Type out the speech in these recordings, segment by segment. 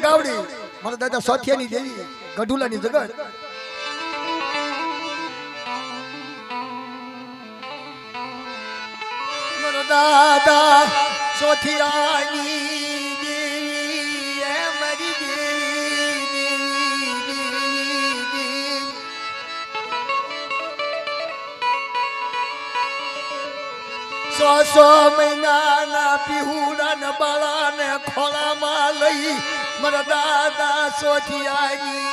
ટકાવડી મારા દાદા સોથિયાની દેવી ગઢુલાની જગત મારા દાદા સોથિયાની દેવી એ મારી દેવી સો મહિનાના પીહુડાના બાળાને ખોળામાં લઈ મારા દાદા સોથિયાની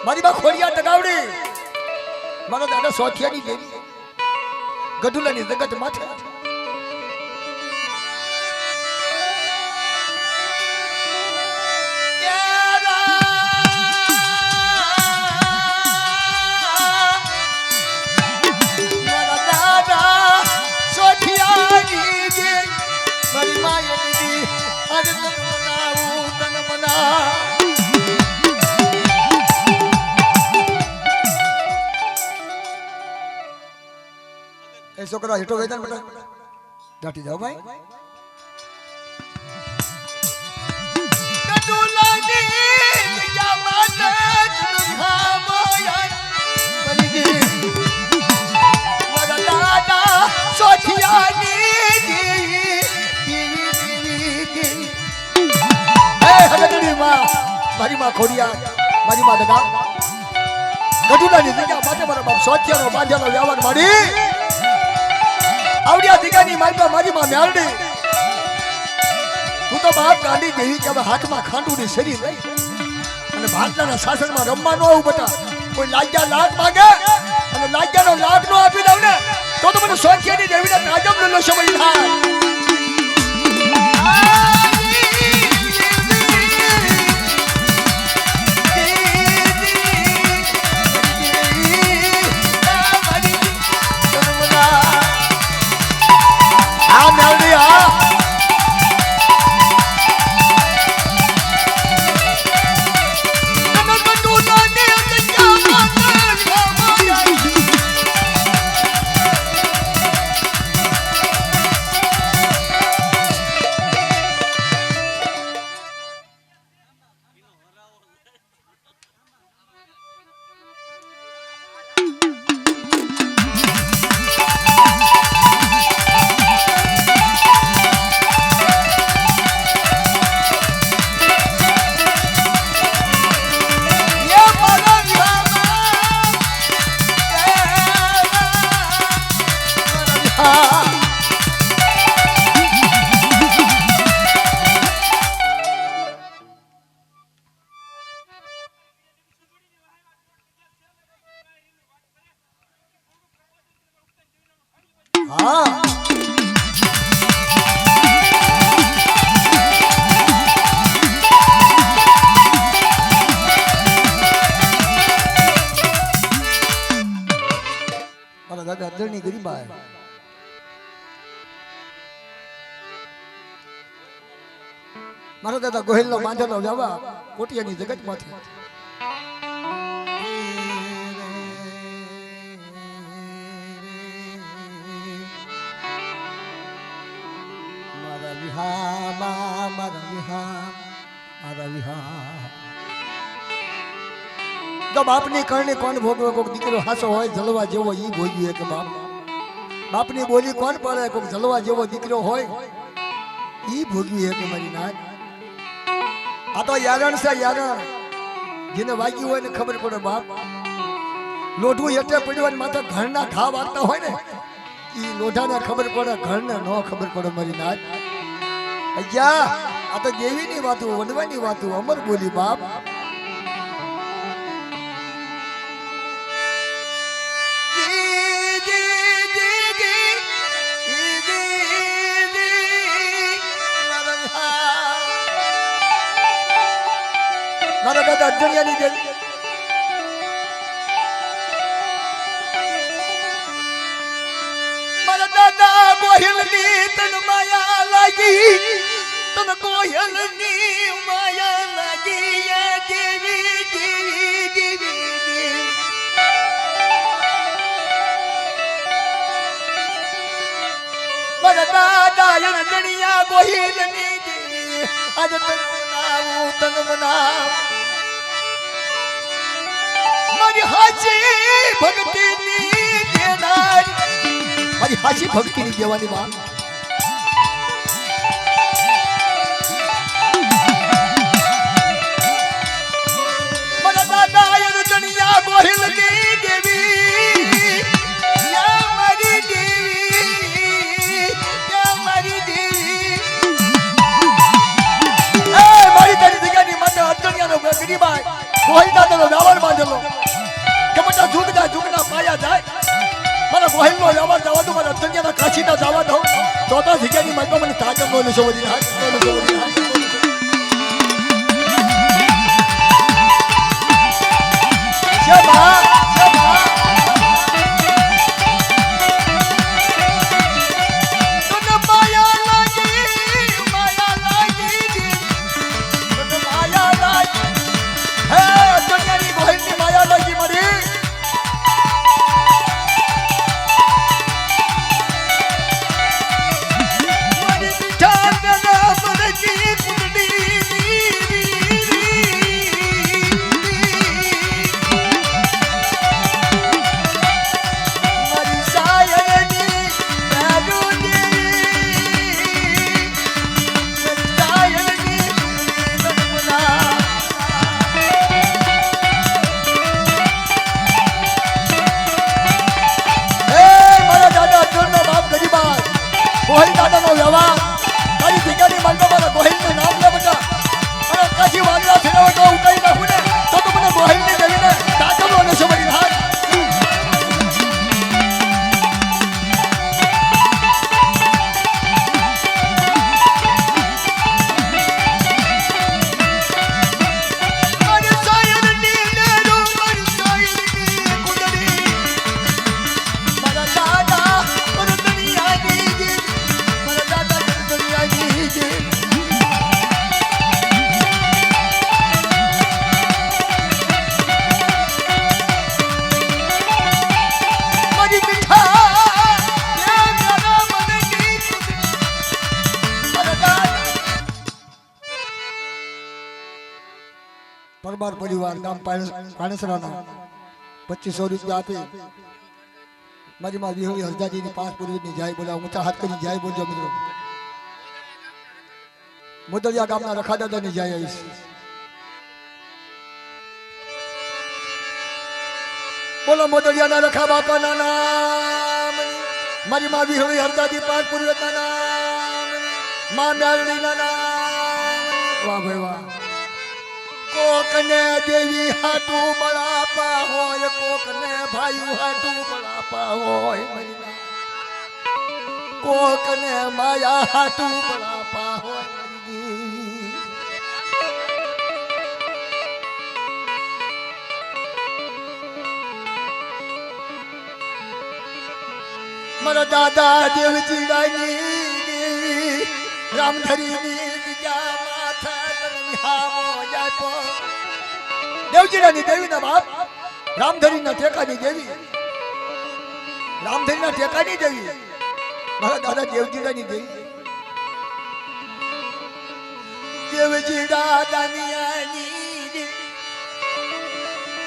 મારી બા ખોડિયા ટકાવડી મારા દાદા સોથિયાની દેવી ગઢુલાની જગત માથે છોકરા હેઠો ગઈ બેટા દાટી જાઓ ભાઈ મારી માં ખોડિયા મારી માં દાદા ગઢુલાની જગ્યા માટે મારા બાપ સોથિયાનો બાંધ્યાનો વ્યવહાર મારી આવડિયા દીગાની માલપા મારી માં મેળડી તું તો બાપ ગાંડી દેવી કે હાથમાં ખાંડુની શરીર લઈ અને ભારતના શાસનમાં રમવા નો આવું બટા કોઈ લાગ્યા લાખ માગે અને લાગ્યાનો લાખ નો આપી દઉં ને તો મને સોથિયાની દેવીના તાજમ લો સમય થાય મારો દાદા ગોહિલ નો બાંધેલો જવા કોટિયાની જગત માંથી મારા વિહા તો બાપની કરણી કોણ ભોગવે કોક દીકરો હાસો હોય જલવા જેવો ઈ ભોગવે કે બાપની બોલી કોણ પડે કોક જલવા જેવો દીકરો હોય ઈ ભોગવી કે મારી નાક આ તો યારણ છે યારણ જેને વાગ્યું હોય ને ખબર પડે બાપ લોઢું એટલે પડ્યું માથે ઘરના ઘા વાગતા હોય ને ઈ લોઢાને ખબર પડે ઘરને ન ખબર પડે મારી નાક અయ్యા આ તો દેવીની વાતો વનવાની વાતો અમર બોલી બાપ મારા દાદા દુનિયાની દેવી મારા દાદા ગોહિલની તન માયા લાગી તન ગોહિલની માયા લાગી દેવી દેવી દેવી મારા દાદા દુનિયા ગોહિલની દેવી आज तन मनाव मारी हाची भक्ति नी देनार मारी हाची भक्ति नी देवानी मां मारा दादा ये दुनिया गोहिल नी देवी या मारी देवी मारी तेरी दिगानी मन अटनिया नो गरीबाई गोहिल दादा नो व्यावर बांधलो के बटा झुकना पाया जाए मारा गोहिल नो व्यावर जावा तो मारा अटनिया ना काशीदा जावा दो तो दिगानी मन को मन ताकत नो सोवदी हाथ शबा गोहिल दादा नो व्यवहार तारी दिगानी मानतो मारा गोहिल નું નામ લે બેટા અને કાશી વાગડા ફેરવો તો ઉતારી નાખું ને તો મને गोहिल ની દેવીને તાકલો અને સમજી હાથ परमार परिवार गाम पाणसराना 2500 रुपया आपे मारी मां विहोली हरदाजी ने 5 पूर्वी ने जाय बोला ऊंचा हाथ करी जाय बोलજો મિત્રો મોદલિયા ગામના રખા દાદા ની જાય આવીશ બોલો મોદલિયાના રખા બાપાના નામ મારી માं વિહોલી હરદાજી 5 પૂર્વી ના નામ માं મેળડીના નામ વાહ ભાઈ વાહ कोकने देवी हाटू बड़ापा होय कोकने भाई हाटू बड़ापा होय कोकने माया हाटू बड़ापा होय मारा दादा देव जीडानी रामधरी नी दिया माथा हामो जातो देवजीरानी देवी ना बाप रामधरी ना टेकानी देवी रामधरी ना टेकानी देवी मारा दादा देवजीरानी देवी देवजीरा दानियानी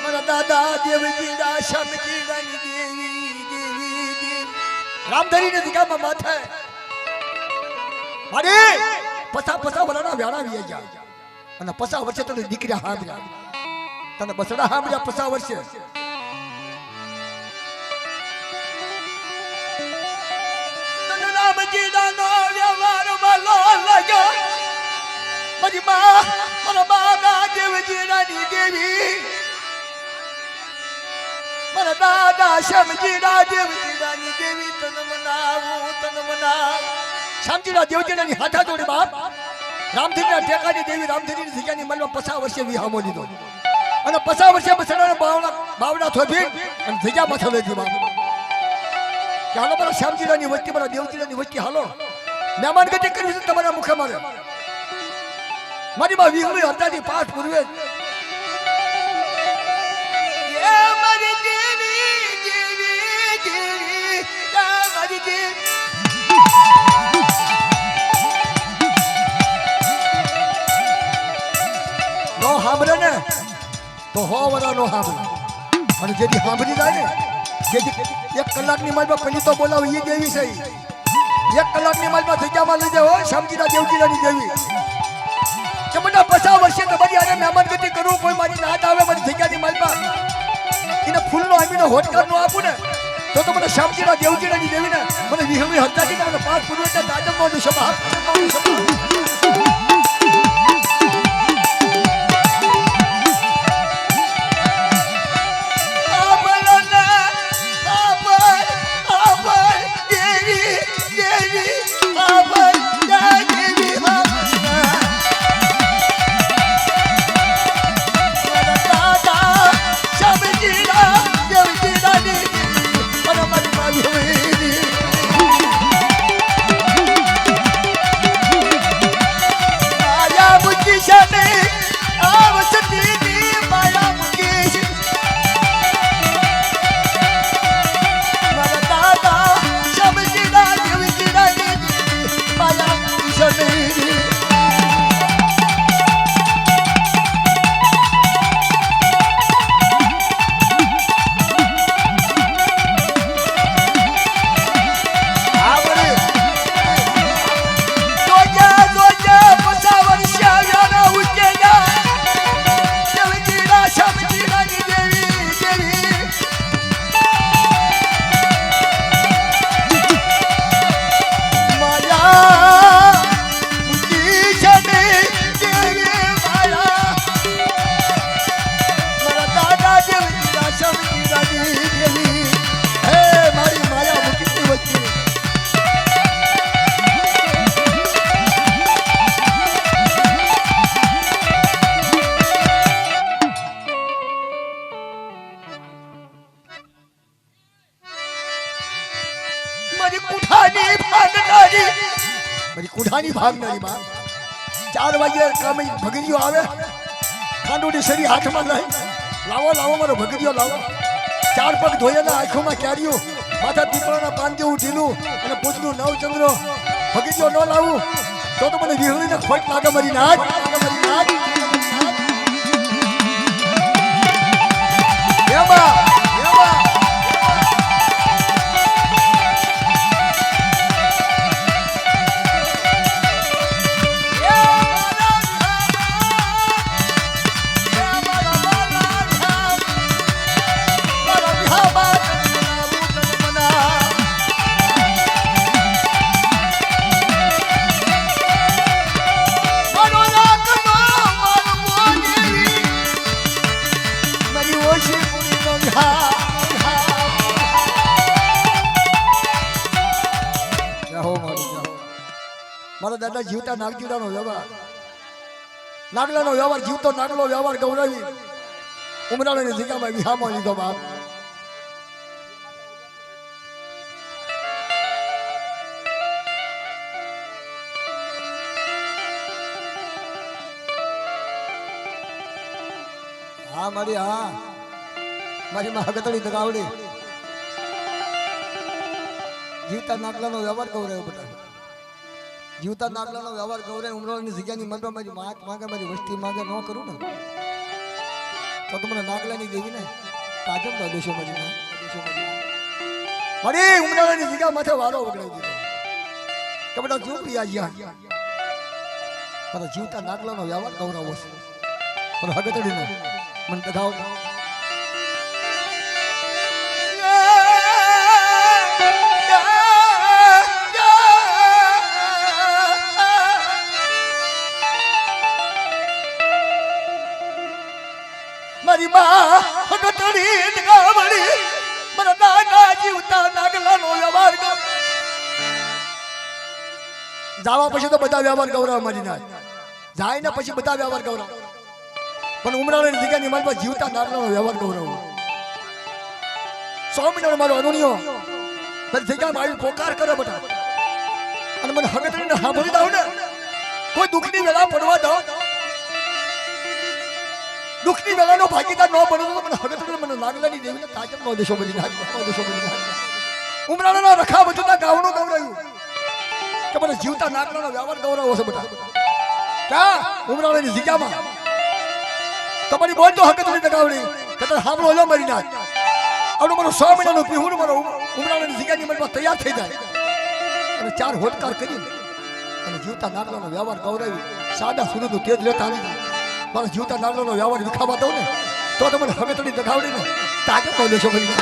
मारा दादा देवजीरा शमजीरानी देवी देवी देवी रामधरी ने दिखा में माथा है मारे पसा बनाना व्याणा वी जा અને 50 વર્ષે તને દીકરા હાંભળ્યા તને બસડા હાંભળ્યા 50 વર્ષે તને રામજી દાનો વ્યવહાર વાલો લાગ્યો મારી માં મારા બાબા દેવજી રાની દેવી મારા દાદા શ્યામજી દેવજી રાની દેવી તને મનાવ શ્યામજી દેવજી રાની હાથા જોડે બાપ रामधरी ना टेकानी देवी रामधरी ने दिगानी मन में 50 वर्षे विहामो लीधो અને 50 વર્ષે બસડાને બાવડા થોભી અને જગ્યા પાછળ લઈ ગઈ બાપ કે હાલો મારા શ્યામજીરાની વચ્ચે મારા દેવજીરાની વચ્ચે હાલો મહેમાન ગતિ કરવી છે તમારા મુખે મારે મારી માં વિહળી હરદાજી 5 પૂર્વે એ મારી દેવી દેવી દેવી મારી દેવી તો 100 વરાનો સાંભળે અને જેથી સાંભળી જાય ને જેથી 1 કલાકની માલમાં પેલી તો બોલાવે એ દેવી છે 1 કલાકની માલમાં જગ્યામાં લઈ જાય શામજીના દેવજીરાની દેવી કે બધા 50 વર્ષે તમારી આને મહેમાનગતિ કરું કોઈ મારી નાત આવે મારી જગ્યાની માલમાં એને ફૂલનો આમીનો હોટકાર નો આપું ને તો મને શામજીના દેવજીરાની દેવીને મને વિહળી હત્યાથી મને 5 પૂર્વજના તાજમનો નિશમા कुठानी भागनारी मां 4 वागे कामे भगरियो आवे खांडोडी सरी हाथ में लई लावो लावो मारो भगरियो लावो 4 पग धोयाना आंखों में क्यारियो माथा पीपळाना पान जेवू ढीलू અને પૂછનું નવ ચંદ્રો ભગરિયો ન લાવું તો મને વિહળીને ખોટ લાગે મારી નાક એમાં મારા દાદા જીવતા નાગજીડાનો વ્યવહાર નાગલાનો વ્યવહાર જીવતો નાગલો વ્યવહાર ગૌરવી ઉમરાળાની જગ્યામાં વિહામો લીધો બાપ હા મારી માં હગતડી દગાવડી જીવતા નાગલાનો વ્યવહાર ગૌરવ બેટા જીવતા નાગલાનો વ્યવહાર ગૌરવ ઉમરાળાની જગ્યાની મનમાં મારી માત માંગે મારી વસ્તી માંગે ન કરું ને તો તમને નાગલાની દેવી ને કાજમ ના દેશો મારી મારી ઉમરાળાની જગ્યા માથે વારો વગડાવી દીધો કે બેટા ચૂપ રહ્યા જ્યાં મારા જીવતા નાગલાનો વ્યવહાર ગૌરવ છે પણ હગતડી ને મને દગાવ મારી માં હગતડી દગાવડી મારા દાદા જીવતા નાગલાનો વ્યવહાર જાવા પછી તો બધા વ્યવહાર ગૌરવ મારી ના જાય ને પછી બધા વ્યવહાર ગૌરવ પણ ઉમરાળાની જગ્યાની માલમાં જીવતા નાગલાનો વ્યવહાર ગૌરવ સ્વામિનારાયણ મારો અનુણ્યો તારી જગ્યામાં આવી પોકાર કરે બેટા અને મને હગતડીને સાંભળી દઉં ને કોઈ દુઃખની વેળા પડવા દઉં દુઃખની વેળાનો ભાગીદાર ન બનો તો મને હગતડીને મને નાગલાની દેવીને કાજમ નો દેશો બની ઉમરાળાના રખા બધું ગાવનું ગૌરવ્યું કે મને જીવતા નાગલાનો વ્યવહાર ગૌરવ હશે બેટા ક્યાં ઉમરાળાની જગ્યામાં તમારી બોલ તો હક તમને દગાવડી કતર હામળો લો મરી નાખ આવડો મારો 100 મહિનાનો પીહુડ મારો ઉમરાણાની જગ્યાની મનમાં તૈયાર થઈ જાય અને 4 હોટકાર કરી અને જીવતા નાગલાનો વ્યવહાર ગૌરાવી સાદા સુરતનું તેજ લેતા આવી મારા જીવતા નાગલાનો વ્યવહાર વિખાવા દઉં ને તો તમને હવે થોડી દગાવડીને તાકાત લેશો બની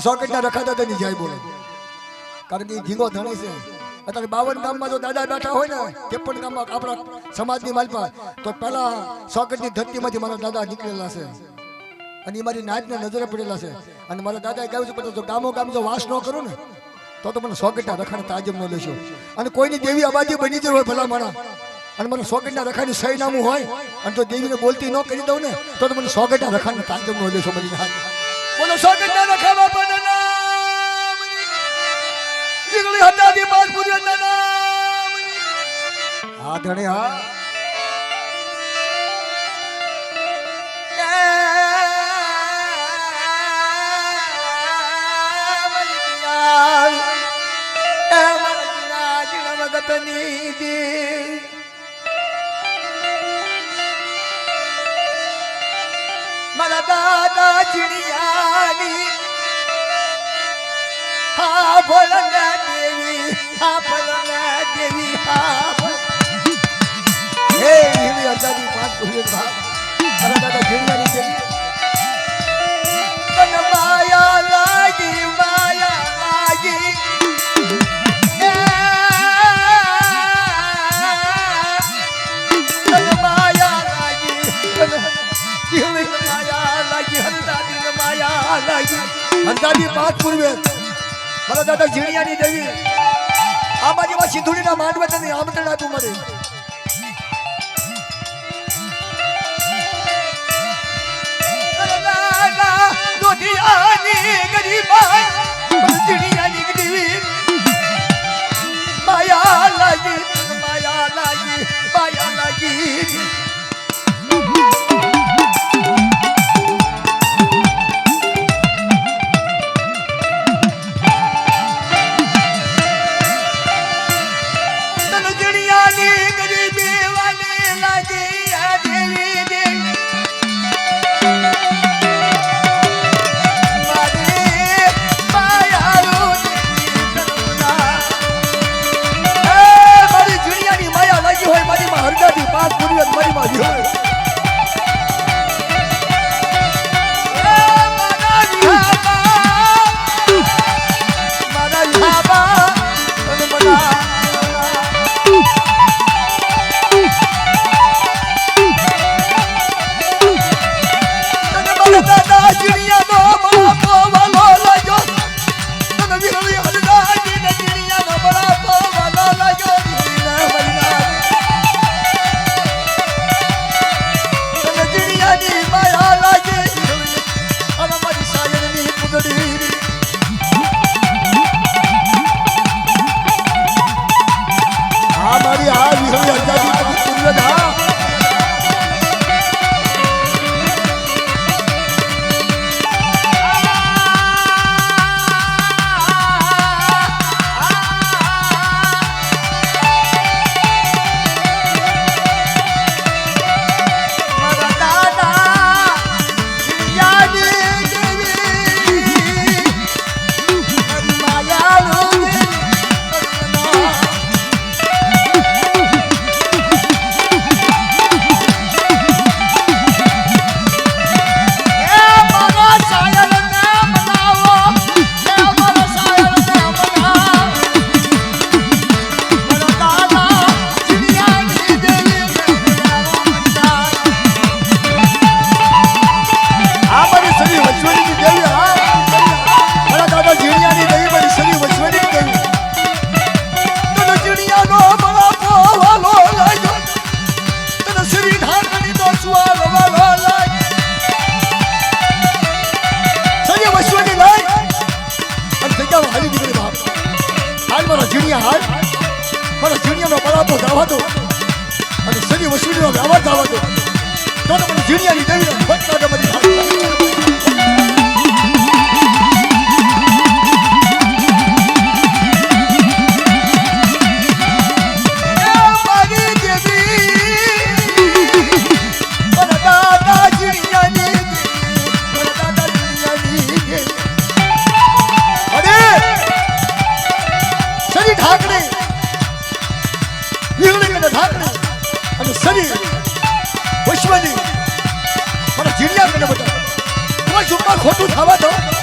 સોકેટના રખાતા તો નહીં જાય બોલો કારણ કે ધીંગો ધણી છે અત્યારે 52 ગામમાં જો દાદા બેઠા હોય ને 53 ગામમાં આપણા સમાજની માલપા તો પહેલા સોકેટની ધરતીમાંથી મારા દાદા નીકળેલા છે અને એ મારી નાચને નજરે પડેલા છે અને મારા દાદાએ કહ્યું છે જો ગામો ગામ જો વાસ ન કરું ને તો મને સોકેટના રખાને તાજમ ન લેશો અને કોઈની દેવી અબાજી બની જ હોય ભલા માણા અને મને સોકેટના રખાની સહી નામું હોય અને જો દેવીને બોલતી ન કરી દઉં ને તો મને સોકેટના રખાને તાજમ ન લેશો મારી નાચ બોલો સોકેટના રખાવા પણ નામ જીગળી હટાદી બાદ પૂજન નામ હા ધણી હા મારા દાદા ચિડિયાની હા ભોળના દેવી હા ભોળના દેવી હા હે હિલી આજાદી પાંચ ભૂલ ભાગ મારા દાદા ચિડિયાની દેવી તન માયા લાગી અંદાજી 5 પૂર્વે મારા દાદા ઝીણિયાની દેવી આ બાજુમાં સિંધુડીના માંડવે તને આમંત્રણ આપ્યું મળે દાદા દોધિયાની ગરીબા ઝીણિયાની દેવી માયા લાગી મને જીણિયાનો પરાતો જવા દો અને શનિ વસૂલીનો વ્યવહાર જવા દો તો મને જીણિયાની દેવીને ફટકા બધી ખોટું થવા દો